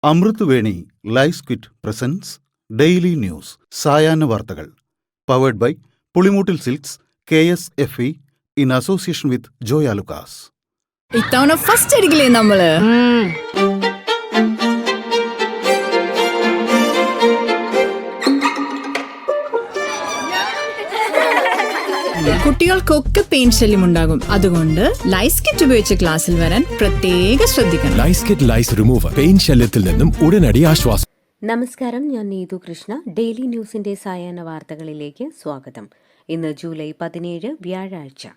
അമൃത് വേണി ലൈഫ് ക്വിറ്റ് presents daily news സായാഹ്ന വാർത്തകൾ powered by Pulimoottil silks KSFE in association with Joyalukkas. ഇത്തവണ ഫസ്റ്റ് അടിക്കില്ലേ നമ്മള്? കുട്ടികൾക്കൊക്കെ പെയിൻ ശല്യം ഉണ്ടാകും. അതുകൊണ്ട് ലൈസ് കിറ്റ് ഉപയോഗിച്ച് ക്ലാസ്സിൽ വരാൻ പ്രത്യേക ശ്രദ്ധിക്കണം. ലൈസ് കിറ്റ് ലൈസ് റിമൂവർ പെയിൻ ശല്യത്തിൽ നിന്നും ഉടനടി ആശ്വാസം. നമസ്കാരം, ഞാൻ നീതു കൃഷ്ണ. ഡെയിലി ന്യൂസിന്റെ സായാഹ്ന വാർത്തകളിലേക്ക് സ്വാഗതം. ഇന്ന് ജൂലൈ 17 വ്യാഴാഴ്ച.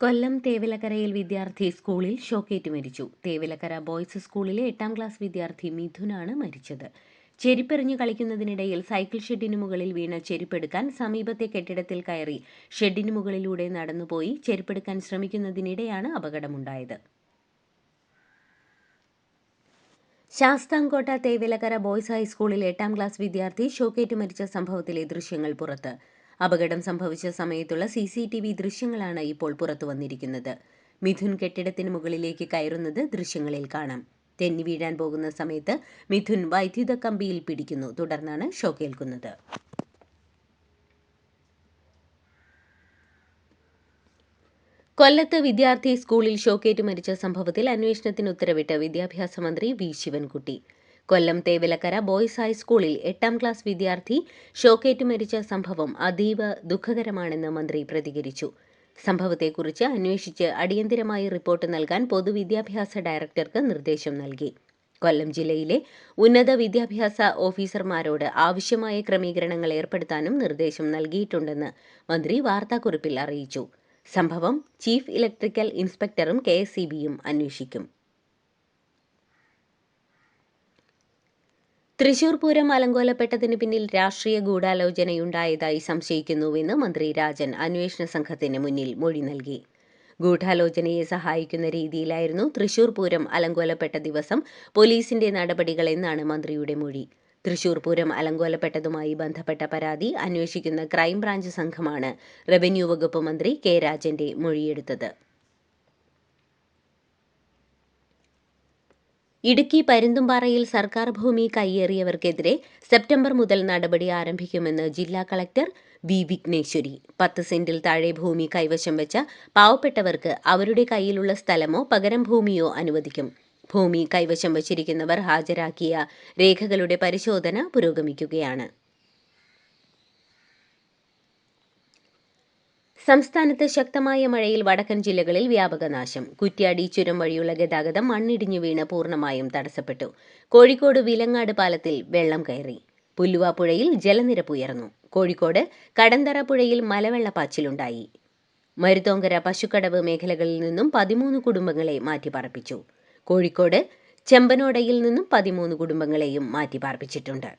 കൊല്ലം തേവലക്കരയിൽ വിദ്യാർത്ഥി സ്കൂളിൽ ഷോക്കേറ്റ് മരിച്ചു. തേവലക്കര ബോയ്സ് സ്കൂളിലെ 8ാം ക്ലാസ് വിദ്യാർത്ഥി മിഥുനാണ് മരിച്ചത്. ചെരുപ്പെറിഞ്ഞു കളിക്കുന്നതിനിടയിൽ സൈക്കിൾ ഷെഡിനു മുകളിൽ വീണ ചെരുപ്പെടുക്കാൻ സമീപത്തെ കെട്ടിടത്തിൽ കയറി ഷെഡിനു മുകളിലൂടെ നടന്നുപോയി ചെരുപ്പെടുക്കാൻ ശ്രമിക്കുന്നതിനിടെയാണ് അപകടമുണ്ടായത്. ശാസ്താംകോട്ട തേവലക്കര ബോയ്സ് ഹൈസ്കൂളിൽ 8ാം ക്ലാസ് വിദ്യാർത്ഥി ഷോക്കേറ്റ് മരിച്ച സംഭവത്തിലെ ദൃശ്യങ്ങൾ പുറത്ത്. അപകടം സംഭവിച്ച സമയത്തുള്ള CCTV ദൃശ്യങ്ങളാണ് ഇപ്പോൾ പുറത്തു വന്നിരിക്കുന്നത്. മിഥുൻ കെട്ടിടത്തിന് മുകളിലേക്ക് കയറുന്നത് ദൃശ്യങ്ങളിൽ കാണാം. തെന്നി വീഴാൻ പോകുന്ന സമയത്ത് മിഥുൻ വൈദ്യുത കമ്പിയിൽ പിടിക്കുന്നു. തുടർന്നാണ് ഷോക്കേൽക്കുന്നത്. കൊല്ലത്ത് വിദ്യാർത്ഥി സ്കൂളിൽ ഷോക്കേറ്റ് മരിച്ച സംഭവത്തിൽ അന്വേഷണത്തിന് ഉത്തരവിട്ട് വിദ്യാഭ്യാസ മന്ത്രി V. ശിവൻകുട്ടി. കൊല്ലം തേവലക്കര ബോയ്സ് ഹൈസ്കൂളിൽ 8ാം ക്ലാസ് വിദ്യാർത്ഥി ഷോക്കേറ്റ് മരിച്ച സംഭവം അതീവ ദുഃഖകരമാണെന്ന് മന്ത്രി പ്രതികരിച്ചു. സംഭവത്തെക്കുറിച്ച് അന്വേഷിച്ച് അടിയന്തരമായി റിപ്പോർട്ട് നൽകാൻ പൊതുവിദ്യാഭ്യാസ ഡയറക്ടർക്ക് നിർദ്ദേശം നൽകി. കൊല്ലം ജില്ലയിലെ ഉന്നത വിദ്യാഭ്യാസ ഓഫീസർമാരോട് ആവശ്യമായ ക്രമീകരണങ്ങൾ ഏർപ്പെടുത്താനും നിർദ്ദേശം നൽകിയിട്ടുണ്ടെന്ന് മന്ത്രി വാർത്താക്കുറിപ്പിൽ അറിയിച്ചു. സംഭവം ചീഫ് ഇലക്ട്രിക്കൽ ഇൻസ്പെക്ടറും KSEBയും അന്വേഷിക്കും. തൃശൂർ പൂരം അലങ്കോലപ്പെട്ടതിന് പിന്നിൽ രാഷ്ട്രീയ ഗൂഢാലോചനയുണ്ടായതായി സംശയിക്കുന്നുവെന്ന് മന്ത്രി രാജൻ അന്വേഷണ സംഘത്തിന് മുന്നിൽ മൊഴി നൽകി. ഗൂഢാലോചനയെ സഹായിക്കുന്ന രീതിയിലായിരുന്നു തൃശൂർ പൂരം അലങ്കോലപ്പെട്ട ദിവസം പോലീസിന്റെ നടപടികളെന്നാണ് മന്ത്രിയുടെ മൊഴി. തൃശൂർ പൂരം അലങ്കോലപ്പെട്ടതുമായി ബന്ധപ്പെട്ട പരാതി അന്വേഷിക്കുന്ന ക്രൈംബ്രാഞ്ച് സംഘമാണ് റവന്യൂ വകുപ്പ് മന്ത്രി K. രാജന്റെ മൊഴിയെടുത്തത്. ഇടുക്കി പരുന്തുംപാറയിൽ സർക്കാർ ഭൂമി കയ്യേറിയവർക്കെതിരെ സെപ്റ്റംബർ മുതൽ നടപടി ആരംഭിക്കുമെന്ന് ജില്ലാ കളക്ടർ V. വിഘ്നേശ്വരി. 10 സെന്റിൽ താഴെ ഭൂമി കൈവശം വെച്ച പാവപ്പെട്ടവർക്ക് അവരുടെ കയ്യിലുള്ള സ്ഥലമോ പകരം ഭൂമിയോ അനുവദിക്കും. ഭൂമി കൈവശം വച്ചിരിക്കുന്നവർ ഹാജരാക്കിയ രേഖകളുടെ പരിശോധന പുരോഗമിക്കുകയാണ്. സംസ്ഥാനത്ത് ശക്തമായ മഴയിൽ വടക്കൻ ജില്ലകളിൽ വ്യാപക നാശം. കുറ്റ്യാടി ചുരം വഴിയുള്ള ഗതാഗതം മണ്ണിടിഞ്ഞു വീണ് പൂർണ്ണമായും തടസ്സപ്പെട്ടു. കോഴിക്കോട് വിലങ്ങാട് പാലത്തിൽ വെള്ളം കയറി. പുല്ലുവ പുഴയിൽ ജലനിരപ്പ് ഉയർന്നു. കോഴിക്കോട് കടന്തറ പുഴയിൽ മലവെള്ളപ്പാച്ചിലുണ്ടായി. മരുതോങ്കര പശുക്കടവ് മേഖലകളിൽ നിന്നും 13 കുടുംബങ്ങളെ മാറ്റിപ്പാർപ്പിച്ചു. കോഴിക്കോട് ചെമ്പനോടയിൽ നിന്നും 13 കുടുംബങ്ങളെയും മാറ്റിപ്പാർപ്പിച്ചിട്ടുണ്ട്.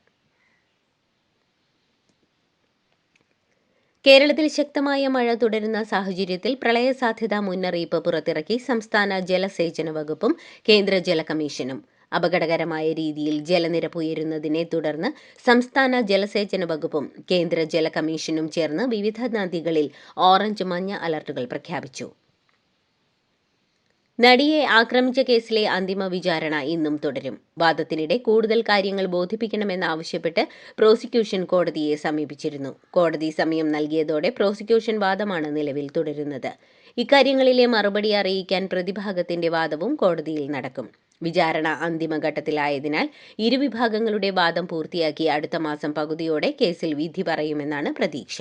കേരളത്തിൽ ശക്തമായ മഴ തുടരുന്ന സാഹചര്യത്തിൽ പ്രളയ സാധ്യതാ മുന്നറിയിപ്പ് പുറത്തിറക്കി സംസ്ഥാന ജലസേചന വകുപ്പും കേന്ദ്ര ജല കമ്മീഷനും. അപകടകരമായ രീതിയിൽ ജലനിരപ്പ് ഉയരുന്നതിനെ തുടർന്ന് സംസ്ഥാന ജലസേചന വകുപ്പും കേന്ദ്ര ജല കമ്മീഷനും ചേർന്ന് വിവിധ നദികളിൽ ഓറഞ്ച്, മഞ്ഞ അലർട്ടുകൾ പ്രഖ്യാപിച്ചു. നടിയെ ആക്രമിച്ച കേസിലെ അന്തിമ വിചാരണ ഇന്നും തുടരും. വാദത്തിനിടെ കൂടുതൽ കാര്യങ്ങൾ ബോധിപ്പിക്കണമെന്നാവശ്യപ്പെട്ട് പ്രോസിക്യൂഷൻ കോടതിയെ സമീപിച്ചിരുന്നു. കോടതി സമയം നൽകിയതോടെ പ്രോസിക്യൂഷൻ വാദമാണ് നിലവിൽ തുടരുന്നത്. ഇക്കാര്യങ്ങളിലെ മറുപടി അറിയിക്കാൻ പ്രതിഭാഗത്തിന്റെ വാദവും കോടതിയിൽ നടക്കും. വിചാരണ അന്തിമഘട്ടത്തിലായതിനാൽ ഇരുവിഭാഗങ്ങളുടെ വാദം പൂർത്തിയാക്കി അടുത്ത മാസം പകുതിയോടെ കേസിൽ വിധി പറയുമെന്നാണ് പ്രതീക്ഷ.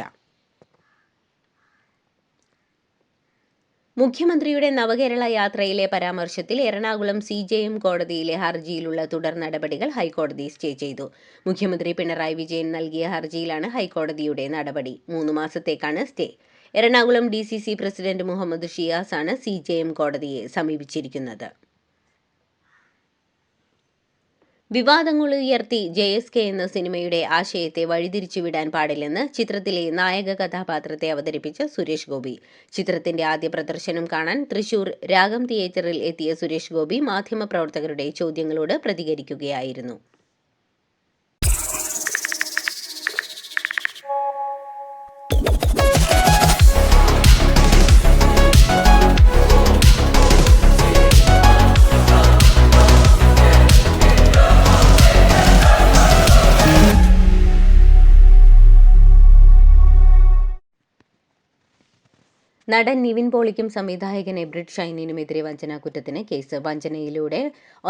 മുഖ്യമന്ത്രിയുടെ നവകേരള യാത്രയിലെ പരാമർശത്തിൽ എറണാകുളം CJM കോടതിയിലെ ഹർജിയിലുള്ള തുടർ നടപടികൾ ഹൈക്കോടതി സ്റ്റേ ചെയ്തു. മുഖ്യമന്ത്രി പിണറായി വിജയൻ നൽകിയ ഹർജിയിലാണ് ഹൈക്കോടതിയുടെ നടപടി. 3 മാസത്തേക്കാണ് stay. Ernakulam DCC president Muhammad ഷിയാസാണ് CJM കോടതിയെ സമീപിച്ചിരിക്കുന്നത്. വിവാദങ്ങൾ ഉയർത്തി JSK എന്ന സിനിമയുടെ ആശയത്തെ വഴിതിരിച്ചുവിടാൻ പാടില്ലെന്ന് ചിത്രത്തിലെ നായക കഥാപാത്രത്തെ അവതരിപ്പിച്ച സുരേഷ് ഗോപി. ചിത്രത്തിന്റെ ആദ്യ പ്രദർശനം കാണാൻ തൃശൂർ രാഗം തിയേറ്ററിൽ എത്തിയ സുരേഷ് ഗോപി മാധ്യമപ്രവർത്തകരുടെ ചോദ്യങ്ങളോട് പ്രതികരിക്കുകയായിരുന്നു. നടൻ നിവിൻ പോളിക്കും സംവിധായകൻ എബ്രിഡ് ഷൈനിനുമെതിരെ വഞ്ചനാക്കുറ്റത്തിന് കേസ്. വഞ്ചനയിലൂടെ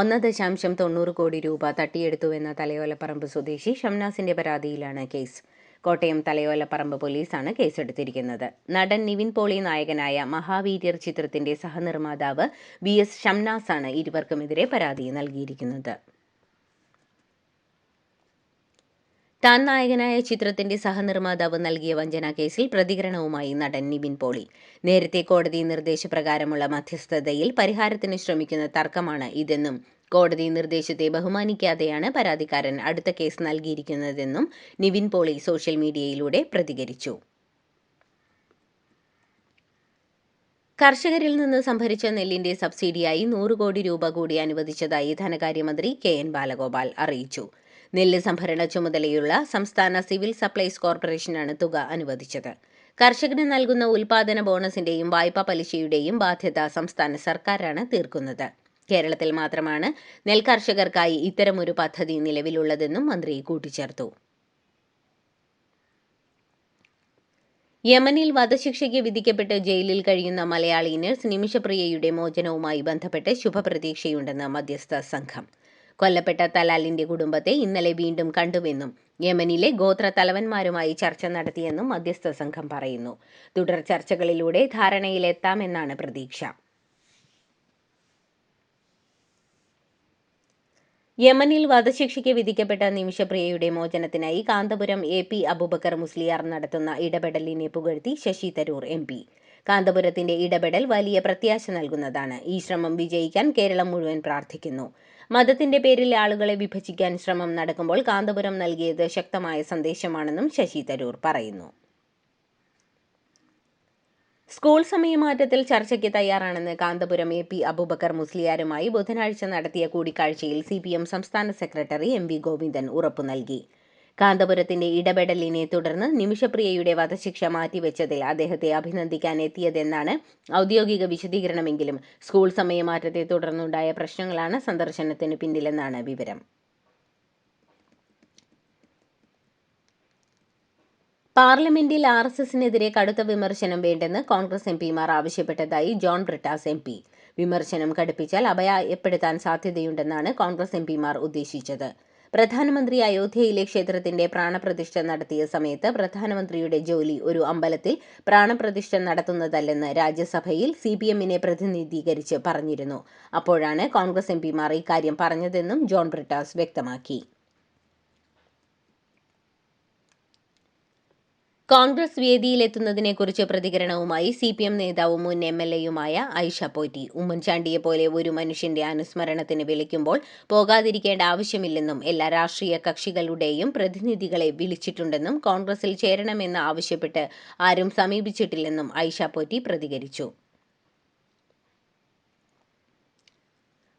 1.90 കോടി രൂപ തട്ടിയെടുത്തുവെന്ന തലയോലപ്പറമ്പ് സ്വദേശി ഷംനാസിന്റെ പരാതിയിലാണ് കേസ്. കോട്ടയം തലയോലപ്പറമ്പ് പോലീസാണ് കേസെടുത്തിരിക്കുന്നത്. നടൻ നിവിൻ പോളി നായകനായ മഹാവീര്യർ ചിത്രത്തിന്റെ സഹനിർമ്മാതാവ് VS ഷംനാസാണ് ഇരുവർക്കുമെതിരെ പരാതി നൽകിയിരിക്കുന്നത്. താൻ നായകനായ ചിത്രത്തിന്റെ സഹനിർമ്മാതാവ് നൽകിയ വഞ്ചനാ കേസിൽ പ്രതികരണവുമായി നടൻ നിവിൻ പോളി. നേരത്തെ കോടതി നിർദ്ദേശപ്രകാരമുള്ള മധ്യസ്ഥതയിൽ പരിഹാരത്തിന് ശ്രമിക്കുന്ന തർക്കമാണ് ഇതെന്നും കോടതി നിർദ്ദേശത്തെ ബഹുമാനിക്കാതെയാണ് പരാതിക്കാരൻ അടുത്ത കേസ് നൽകിയിരിക്കുന്നതെന്നും നിവിൻ പോളി സോഷ്യൽ മീഡിയയിലൂടെ പ്രതികരിച്ചു. കർഷകരിൽ നിന്ന് സംഭരിച്ച നെല്ലിന്റെ സബ്സിഡിയായി 100 കോടി രൂപ കൂടി അനുവദിച്ചതായി ധനകാര്യമന്ത്രി KN ബാലഗോപാൽ അറിയിച്ചു. നെല്ല് സംഭരണ ചുമതലയുള്ള സംസ്ഥാന സിവിൽ സപ്ലൈസ് കോർപ്പറേഷനാണ് തുക അനുവദിച്ചത്. കർഷകന് നൽകുന്ന ഉൽപാദന ബോണസിന്റെയും വായ്പാ പലിശയുടെയും ബാധ്യത സംസ്ഥാന സർക്കാരാണ് തീർക്കുന്നത്. കേരളത്തിൽ മാത്രമാണ് നെൽകർഷകർക്കായി ഇത്തരമൊരു പദ്ധതി നിലവിലുള്ളതെന്നും മന്ത്രി കൂട്ടിച്ചേർത്തു. യമനിൽ വധശിക്ഷയ്ക്ക് വിധിക്കപ്പെട്ട് ജയിലിൽ കഴിയുന്ന മലയാളി നഴ്സ് നിമിഷപ്രിയയുടെ മോചനവുമായി ബന്ധപ്പെട്ട് ശുഭപ്രതീക്ഷയുണ്ടെന്ന് മധ്യസ്ഥ സംഘം. കൊല്ലപ്പെട്ട തലാലിന്റെ കുടുംബത്തെ ഇന്നലെ വീണ്ടും കണ്ടുവെന്നും യമനിലെ ഗോത്ര തലവന്മാരുമായി ചർച്ച നടത്തിയെന്നും മധ്യസ്ഥ സംഘം പറയുന്നു. തുടർ ചർച്ചകളിലൂടെ ധാരണയിലെത്താമെന്നാണ് പ്രതീക്ഷ. യമനിൽ വധശിക്ഷയ്ക്ക് വിധിക്കപ്പെട്ട നിമിഷപ്രിയയുടെ മോചനത്തിനായി കാന്തപുരം AP അബൂബക്കർ മുസ്ലിയാർ നടത്തുന്ന ഇടപെടലിനെ പുകഴ്ത്തി ശശി തരൂർ MP. കാന്തപുരത്തിന്റെ ഇടപെടൽ വലിയ പ്രത്യാശ നൽകുന്നതാണ്. ഈ ശ്രമം വിജയിക്കാൻ കേരളം മുഴുവൻ പ്രാർത്ഥിക്കുന്നു. മതത്തിന്റെ പേരിൽ ആളുകളെ വിഭജിക്കാൻ ശ്രമം നടക്കുമ്പോൾ കാന്തപുരം നൽകിയത് ശക്തമായ സന്ദേശമാണെന്നും ശശി തരൂർ പറയുന്നു. സ്കൂൾ സമയമാറ്റത്തിൽ ചർച്ചയ്ക്ക് തയ്യാറാണെന്ന് കാന്തപുരം AP അബൂബക്കർ മുസ്ലിയാരുമായി ബുധനാഴ്ച നടത്തിയ കൂടിക്കാഴ്ചയിൽ CPM സംസ്ഥാന സെക്രട്ടറി MV ഗോവിന്ദൻ ഉറപ്പു നൽകി. കാന്തപുരത്തിന്റെ ഇടപെടലിനെ തുടർന്ന് നിമിഷപ്രിയയുടെ വധശിക്ഷ മാറ്റിവെച്ചതിൽ അദ്ദേഹത്തെ അഭിനന്ദിക്കാൻ എത്തിയതെന്നാണ് ഔദ്യോഗിക വിശദീകരണമെങ്കിലും സ്കൂൾ സമയമാറ്റത്തെ തുടർന്നുണ്ടായ പ്രശ്നങ്ങളാണ് സന്ദർശനത്തിന് പിന്നിലെന്നാണ് വിവരം. പാർലമെന്റിൽ RSSനെതിരെ കടുത്ത വിമർശനം വേണ്ടെന്ന് കോൺഗ്രസ് MPമാർ ആവശ്യപ്പെട്ടതായി ജോൺ ബ്രിട്ടാസ് MP. വിമർശനം കടുപ്പിച്ചാൽ അപായപ്പെടുത്താൻ സാധ്യതയുണ്ടെന്നാണ് കോൺഗ്രസ് MPമാർ ഉദ്ദേശിച്ചത്. പ്രധാനമന്ത്രി അയോധ്യയിലെ ക്ഷേത്രത്തിന്റെ പ്രാണപ്രതിഷ്ഠ നടത്തിയ സമയത്ത് പ്രധാനമന്ത്രിയുടെ ജോലി ഒരു അമ്പലത്തിൽ പ്രാണപ്രതിഷ്ഠ നടത്തുന്നതല്ലെന്ന് രാജ്യസഭയിൽ CPMനെ പ്രതിനിധീകരിച്ച് പറഞ്ഞിരുന്നു. അപ്പോഴാണ് കോൺഗ്രസ് MPമാർ ഇക്കാര്യം പറഞ്ഞതെന്നും ജോൺ ബ്രിട്ടാസ് വ്യക്തമാക്കി. കോൺഗ്രസ് വേദിയിലെത്തുന്നതിനെക്കുറിച്ച് പ്രതികരണവുമായി CPM നേതാവും മുൻ MLAയുമായ ഐഷ പോറ്റി. ഉമ്മൻചാണ്ടിയെപ്പോലെ ഒരു മനുഷ്യന്റെ അനുസ്മരണത്തിന് വിളിക്കുമ്പോൾ പോകാതിരിക്കേണ്ട ആവശ്യമില്ലെന്നും എല്ലാ രാഷ്ട്രീയ കക്ഷികളുടെയും പ്രതിനിധികളെ വിളിച്ചിട്ടുണ്ടെന്നും കോൺഗ്രസിൽ ചേരണമെന്ന് ആവശ്യപ്പെട്ട് ആരും സമീപിച്ചിട്ടില്ലെന്നും ഐഷ പോറ്റി പ്രതികരിച്ചു.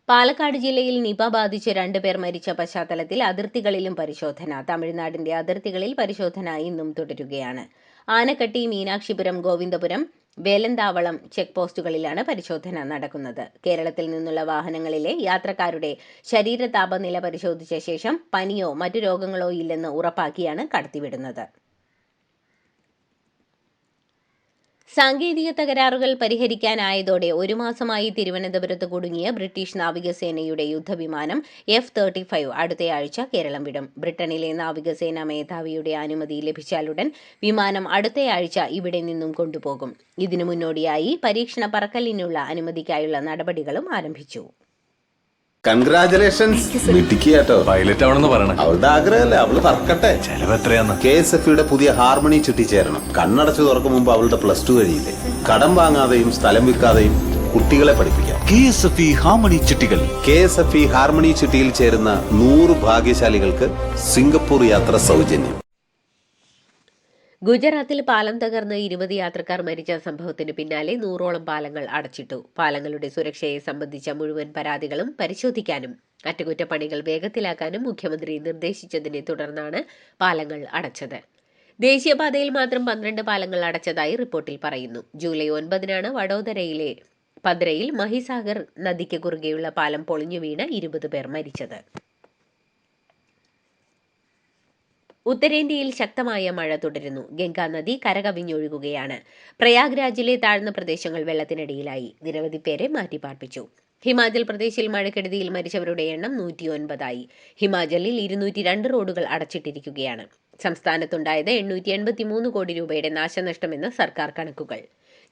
പാലക്കാട് ജില്ലയിൽ നിപ ബാധിച്ച് 2 പേർ മരിച്ച പശ്ചാത്തലത്തിൽ അതിർത്തികളിലും പരിശോധന. തമിഴ്നാടിന്റെ അതിർത്തികളിൽ പരിശോധന ഇന്നും തുടരുകയാണ്. ആനക്കട്ടി, മീനാക്ഷിപുരം, ഗോവിന്ദപുരം, വേലന്താവളം ചെക്ക് പോസ്റ്റുകളിലാണ് പരിശോധന നടക്കുന്നത്. കേരളത്തിൽ നിന്നുള്ള വാഹനങ്ങളിലെ യാത്രക്കാരുടെ ശരീര താപനില പരിശോധിച്ച ശേഷം പനിയോ മറ്റു രോഗങ്ങളോ ഇല്ലെന്ന് ഉറപ്പാക്കിയാണ് കടത്തിവിടുന്നത്. സാങ്കേതിക തകരാറുകൾ പരിഹരിക്കാനായതോടെ 1 മാസമായി തിരുവനന്തപുരത്ത് കുടുങ്ങിയ ബ്രിട്ടീഷ് നാവികസേനയുടെ യുദ്ധവിമാനം F-35 അടുത്തയാഴ്ച കേരളം വിടും. ബ്രിട്ടനിലെ നാവികസേനാ മേധാവിയുടെ അനുമതി ലഭിച്ചാലുടൻ വിമാനം അടുത്തയാഴ്ച ഇവിടെ നിന്നും കൊണ്ടുപോകും. ഇതിനു മുന്നോടിയായി പരീക്ഷണ പറക്കലിനുള്ള അനുമതിക്കായുള്ള നടപടികളും ആരംഭിച്ചു. കൺഗ്രാചുലേഷൻസ് മിടുക്കിയാട്ടോ. പൈലറ്റ് ആവണമെന്ന് പറയണേ. അവളുടെ ആഗ്രഹമല്ലേ, അവള് പറക്കട്ടെ. ചെലവ് എത്രയാന്ന്? KSFEയുടെ പുതിയ ഹാർമണി ചിട്ടി ചേരണം. കണ്ണടച്ചു തുറക്കും മുമ്പ് അവളുടെ +2 കഴിയില്ലേ. കടം വാങ്ങാതെയും സ്ഥലം വിൽക്കാതെയും കുട്ടികളെ പഠിപ്പിക്കാം. KSFE ഹാർമണി ചിട്ടികൾ. KSFE ഹാർമണി ചിട്ടിയിൽ ചേരുന്ന 100 ഭാഗ്യശാലികൾക്ക് സിംഗപ്പൂർ യാത്ര സൗജന്യം. ഗുജറാത്തിൽ പാലം തകർന്ന് 20 യാത്രക്കാർ മരിച്ച സംഭവത്തിന് പിന്നാലെ 100ഓളം പാലങ്ങൾ അടച്ചിട്ടു. പാലങ്ങളുടെ സുരക്ഷയെ സംബന്ധിച്ച മുഴുവൻ പരാതികളും പരിശോധിക്കാനും അറ്റകുറ്റപ്പണികൾ വേഗത്തിലാക്കാനും മുഖ്യമന്ത്രി നിർദ്ദേശിച്ചതിനെ തുടർന്നാണ് പാലങ്ങൾ അടച്ചത്. ദേശീയപാതയിൽ മാത്രം 12 പാലങ്ങൾ അടച്ചതായി റിപ്പോർട്ടിൽ പറയുന്നു. ജൂലൈ 9-നാണ് വഡോദരയിലെ പദ്രയിൽ മഹിസാഗർ നദിക്ക് കുറുകെയുള്ള പാലം പൊളിഞ്ഞു വീണ് 20 പേർ മരിച്ചത്. ഉത്തരേന്ത്യയിൽ ശക്തമായ മഴ തുടരുന്നു. ഗംഗാ നദി കരകവിഞ്ഞൊഴുകുകയാണ്. പ്രയാഗ്രാജിലെ താഴ്ന്ന പ്രദേശങ്ങൾ വെള്ളത്തിനടിയിലായി. നിരവധി പേരെ മാറ്റിപ്പാർപ്പിച്ചു. ഹിമാചൽ പ്രദേശിൽ മഴക്കെടുതിയിൽ മരിച്ചവരുടെ എണ്ണം 109 ഹിമാചലിൽ 202 റോഡുകൾ അടച്ചിട്ടിരിക്കുകയാണ്. സംസ്ഥാനത്തുണ്ടായത് 883 കോടി രൂപയുടെ നാശനഷ്ടമെന്ന് സർക്കാർ കണക്കുകൾ.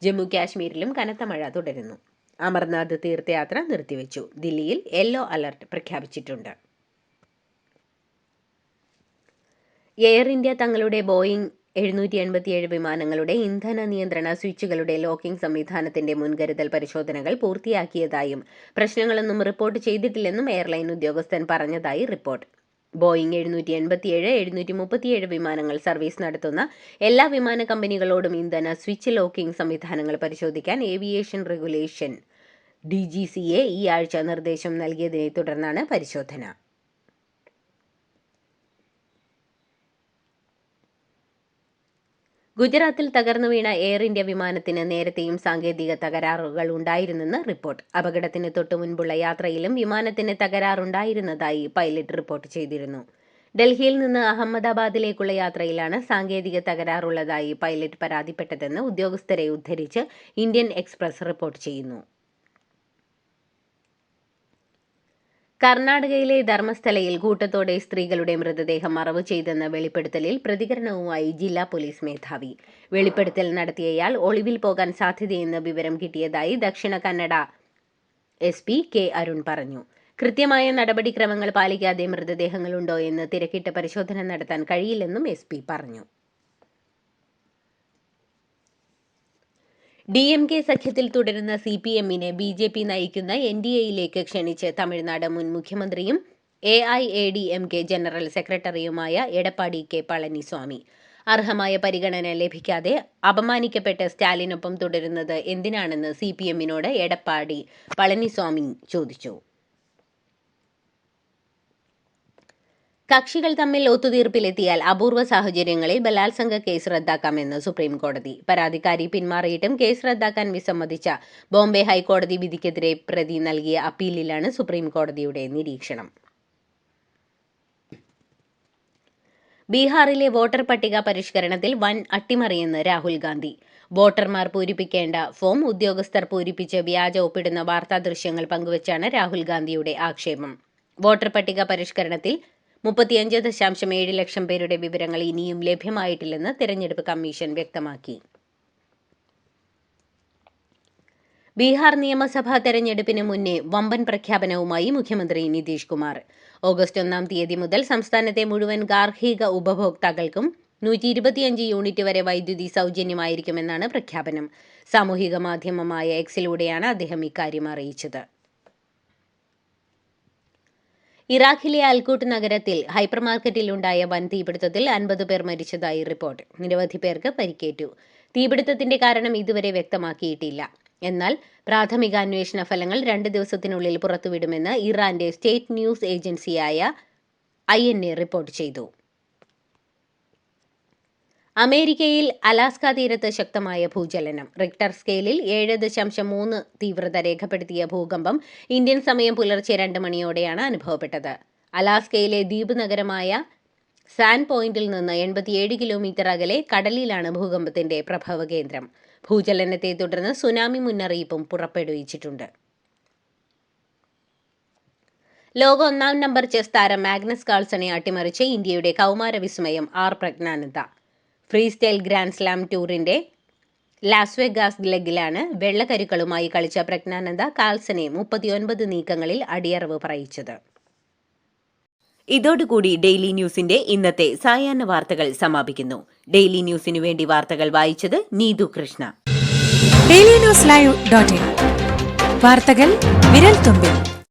ജമ്മു കാശ്മീരിലും കനത്ത മഴ തുടരുന്നു. അമർനാഥ് തീർത്ഥയാത്ര നിർത്തിവെച്ചു. ദില്ലിയിൽ യെല്ലോ അലർട്ട് പ്രഖ്യാപിച്ചിട്ടുണ്ട്. എയർ ഇന്ത്യ തങ്ങളുടെ ബോയിംഗ് 787 വിമാനങ്ങളുടെ ഇന്ധന നിയന്ത്രണ സ്വിച്ചുകളുടെ ലോക്കിംഗ് സംവിധാനത്തിന്റെ മുൻകരുതൽ പരിശോധനകൾ പൂർത്തിയാക്കിയതായും പ്രശ്നങ്ങളൊന്നും റിപ്പോർട്ട് ചെയ്തിട്ടില്ലെന്നും എയർലൈൻ ഉദ്യോഗസ്ഥൻ പറഞ്ഞതായി റിപ്പോർട്ട്. ബോയിംഗ് 787, 737 വിമാനങ്ങൾ സർവീസ് നടത്തുന്ന എല്ലാ വിമാന കമ്പനികളോടും ഇന്ധന സ്വിച്ച് ലോക്കിംഗ് സംവിധാനങ്ങൾ പരിശോധിക്കാൻ ഏവിയേഷൻ റെഗുലേഷൻ DGCA ഈ ആഴ്ച നിർദ്ദേശം നൽകിയതിനെ തുടർന്നാണ് പരിശോധന. ഗുജറാത്തിൽ തകർന്നു വീണ എയർ ഇന്ത്യ വിമാനത്തിന് നേരത്തെയും സാങ്കേതിക തകരാറുകൾ ഉണ്ടായിരുന്നെന്ന് റിപ്പോർട്ട്. അപകടത്തിന് തൊട്ടു മുൻപുള്ള യാത്രയിലും വിമാനത്തിന് തകരാറുണ്ടായിരുന്നതായി പൈലറ്റ് റിപ്പോർട്ട് ചെയ്തിരുന്നു. ഡൽഹിയിൽ നിന്ന് അഹമ്മദാബാദിലേക്കുള്ള യാത്രയിലാണ് സാങ്കേതിക തകരാറുള്ളതായി പൈലറ്റ് പരാതിപ്പെട്ടതെന്ന് ഉദ്യോഗസ്ഥരെ ഉദ്ധരിച്ച് ഇന്ത്യൻ എക്സ്പ്രസ് റിപ്പോർട്ട് ചെയ്യുന്നു. കർണാടകയിലെ ധർമ്മസ്ഥലയിൽ കൂട്ടത്തോടെ സ്ത്രീകളുടെ മൃതദേഹം മറവ് ചെയ്തെന്ന വെളിപ്പെടുത്തലിൽ പ്രതികരണവുമായി ജില്ലാ പോലീസ് മേധാവി. വെളിപ്പെടുത്തൽ നടത്തിയയാൾ ഒളിവിൽ പോകാൻ സാധ്യതയെന്ന് വിവരം കിട്ടിയതായി ദക്ഷിണ കന്നഡ SP K. അരുൺ പറഞ്ഞു. കൃത്യമായ നടപടിക്രമങ്ങൾ പാലിക്കാതെ മൃതദേഹങ്ങളുണ്ടോ എന്ന് തിരക്കിട്ട പരിശോധന നടത്താൻ കഴിയില്ലെന്നും SP പറഞ്ഞു. DMK സഖ്യത്തിൽ തുടരുന്ന CPM-നെ BJP നയിക്കുന്ന NDA-യിലേക്ക് ക്ഷണിച്ച് തമിഴ്നാട് മുൻ മുഖ്യമന്ത്രിയും AIADMK ജനറൽ സെക്രട്ടറിയുമായ എടപ്പാടി K. പളനിസ്വാമി. അർഹമായ പരിഗണന ലഭിക്കാതെ അപമാനിക്കപ്പെട്ട് സ്റ്റാലിനൊപ്പം തുടരുന്നത് എന്തിനാണെന്ന് CPM-നോട് എടപ്പാടി പളനിസ്വാമി ചോദിച്ചു. കക്ഷികൾ തമ്മിൽ ഒത്തുതീർപ്പിലെത്തിയാൽ അപൂർവ സാഹചര്യങ്ങളിൽ ബലാത്സംഗ കേസ് റദ്ദാക്കാമെന്ന് സുപ്രീം കോടതി. പരാതിക്കാരി പിന്മാറിയിട്ടും കേസ് റദ്ദാക്കാൻ വിസമ്മതിച്ച ബോംബെ ഹൈക്കോടതി വിധിക്കെതിരെ പ്രതി നൽകിയ അപ്പീലിലാണ് സുപ്രീം കോടതിയുടെ നിരീക്ഷണം. ബീഹാറിലെ വോട്ടർ പട്ടിക പരിഷ്കരണത്തിൽ വൻ അട്ടിമറിയെന്ന് രാഹുൽ ഗാന്ധി. വോട്ടർമാർ പൂരിപ്പിക്കേണ്ട ഫോം ഉദ്യോഗസ്ഥർ പൂരിപ്പിച്ച് വ്യാജ ഒപ്പിടുന്ന വാർത്താ ദൃശ്യങ്ങൾ പങ്കുവച്ചാണ് രാഹുൽ ഗാന്ധിയുടെ ആക്ഷേപം. വോട്ടർ പട്ടിക പരിഷ്കരണത്തിൽ 35.7 ലക്ഷം പേരുടെ വിവരങ്ങൾ ഇനിയും ലഭ്യമായിട്ടില്ലെന്ന് തെരഞ്ഞെടുപ്പ് കമ്മീഷൻ വ്യക്തമാക്കി. ബീഹാർ നിയമസഭാ തെരഞ്ഞെടുപ്പിന് മുന്നേ വമ്പൻ പ്രഖ്യാപനവുമായി മുഖ്യമന്ത്രി നിതീഷ് കുമാർ. ഓഗസ്റ്റ് 1 തീയതി മുതൽ സംസ്ഥാനത്തെ മുഴുവൻ ഗാർഹിക ഉപഭോക്താക്കൾക്കും 125 യൂണിറ്റ് വരെ വൈദ്യുതി സൗജന്യമായിരിക്കുമെന്നാണ് പ്രഖ്യാപനം. സാമൂഹിക മാധ്യമമായ എക്സിലൂടെയാണ് അദ്ദേഹം ഇക്കാര്യം അറിയിച്ചത്. ഇറാഖിലെ അൽകൂട്ട് നഗരത്തിൽ ഹൈപ്പർ മാർക്കറ്റിലുണ്ടായ വൻ തീപിടുത്തത്തിൽ 50 പേർ മരിച്ചതായി റിപ്പോർട്ട്. നിരവധി പേർക്ക് പരിക്കേറ്റു. തീപിടുത്തത്തിന്റെ കാരണം ഇതുവരെ വ്യക്തമാക്കിയിട്ടില്ല. എന്നാൽ പ്രാഥമിക അന്വേഷണ ഫലങ്ങൾ 2 ദിവസത്തിനുള്ളിൽ പുറത്തുവിടുമെന്ന് ഇറാന്റെ സ്റ്റേറ്റ് ന്യൂസ് ഏജൻസിയായ INA റിപ്പോർട്ട് ചെയ്തു. അമേരിക്കയിൽ അലാസ്ക തീരത്ത് ശക്തമായ ഭൂചലനം. റിക്ടർ സ്കെയിലിൽ 7.3 തീവ്രത രേഖപ്പെടുത്തിയ ഭൂകമ്പം ഇന്ത്യൻ സമയം പുലർച്ചെ 2 മണിയോടെയാണ് അനുഭവപ്പെട്ടത്. അലാസ്കയിലെ ദ്വീപ് നഗരമായ സാൻ പോയിന്റിൽ നിന്ന് 87 കിലോമീറ്റർ അകലെ കടലിലാണ് ഭൂകമ്പത്തിന്റെ പ്രഭവ കേന്ദ്രം. ഭൂചലനത്തെ തുടർന്ന് സുനാമി മുന്നറിയിപ്പും പുറപ്പെടുവിച്ചിട്ടുണ്ട്. ലോക 1-ാം നമ്പർ ചെസ് താരം മാഗ്നസ് കാൾസനെ അട്ടിമറിച്ച് ഇന്ത്യയുടെ കൗമാര വിസ്മയം R. Praggnanandhaa. Freestyle grand slam ടൂറിന്റെ ലാസ് വെഗാസ് ലെഗിലാണ് വെള്ളക്കരുക്കളുമായി കളിച്ച പ്രജ്ഞാനന്ദ കാൾസനെ 39 നീക്കങ്ങളിൽ അടിയറവ് പറയിച്ചത്. ഇതോടുകൂടി ഡെയിലി ന്യൂസിന്റെ ഇന്നത്തെ സായാഹ്ന വാർത്തകൾ സമാപിക്കുന്നു. ഡെയിലി ന്യൂസിനു വേണ്ടി വാർത്തകൾ വായിച്ചത് നീതു കൃഷ്ണ. DailyNewsLive.in വാർത്തകൾ വിരൽ തുമ്പിൽ.